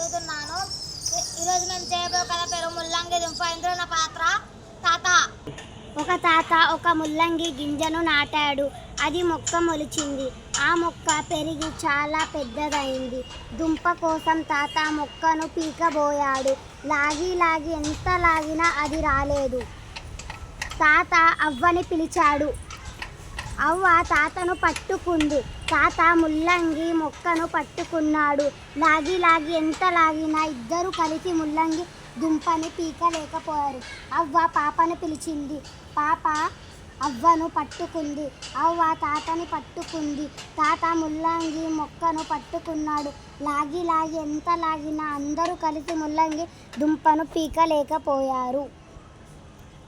అడుగుతున్నాను. ఈరోజు మేము చేయబోయే కథ పేరు ముల్లంగి దుంప. ఇందులో నా పాత్ర తాత. ఒక తాత ఒక ముల్లంగి గింజను నాటాడు. అది మొక్క మొలిచింది. ఆ మొక్క పెరిగి చాలా పెద్దదైంది. దుంప కోసం తాత మొక్కను పీకబోయాడు. లాగి లాగి ఎంత లాగినా అది రాలేదు. తాత అవ్వని పిలిచాడు. అవ్వ తాతను పట్టుకుంది. తాత ముల్లంగి మొక్కను పట్టుకున్నాడు. లాగి లాగి ఎంత లాగినా ఇద్దరు కలిసి ముల్లంగి దుంపని పీకలేకపోయారు. అవ్వ పాపను పిలిచింది. పాప అవ్వను పట్టుకుంది. అవ్వ తాతని పట్టుకుంది. తాత ముల్లంగి మొక్కను పట్టుకున్నాడు. లాగి లాగి ఎంత లాగినా అందరూ కలిసి ముల్లంగి దుంపను పీకలేకపోయారు.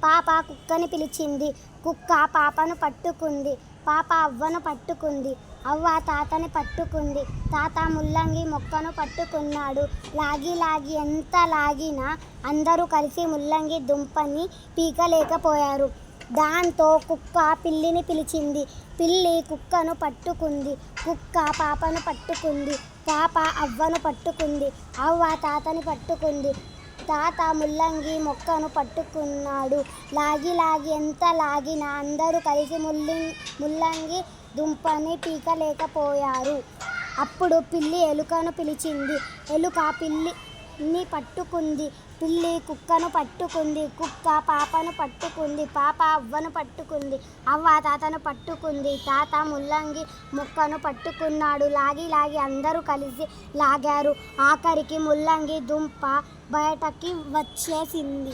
పాప కుక్కని పిలిచింది. కుక్క పాపను పట్టుకుంది. పాప అవ్వను పట్టుకుంది. అవ్వ తాతని పట్టుకుంది. తాత ముల్లంగి మొక్కను పట్టుకున్నాడు. లాగి లాగి ఎంత లాగినా అందరూ కలిసి ముల్లంగి దుంపని పీకలేకపోయారు. దాంతో కుక్క పిల్లిని పిలిచింది. పిల్లి కుక్కను పట్టుకుంది. కుక్క పాపను పట్టుకుంది. పాప అవ్వను పట్టుకుంది. అవ్వ తాతని పట్టుకుంది. తాత ముల్లంగి మొక్కను పట్టుకున్నాడు. లాగి లాగి ఎంత లాగినా అందరూ కలిసి ముల్లంగి దుంపని పీకలేకపోయారు. అప్పుడు పిల్లి ఎలుకను పిలిచింది. ఎలుక పిల్లిని పట్టుకుంది. పిల్లి కుక్కను పట్టుకుంది. కుక్క పాపను పట్టుకుంది. పాప అవ్వను పట్టుకుంది. అవ్వ తాతను పట్టుకుంది. తాత ముల్లంగి మొక్కను పట్టుకున్నాడు. లాగి లాగి అందరూ కలిసి లాగారు. ఆఖరికి ముల్లంగి దుంప బయటకి వచ్చేసింది.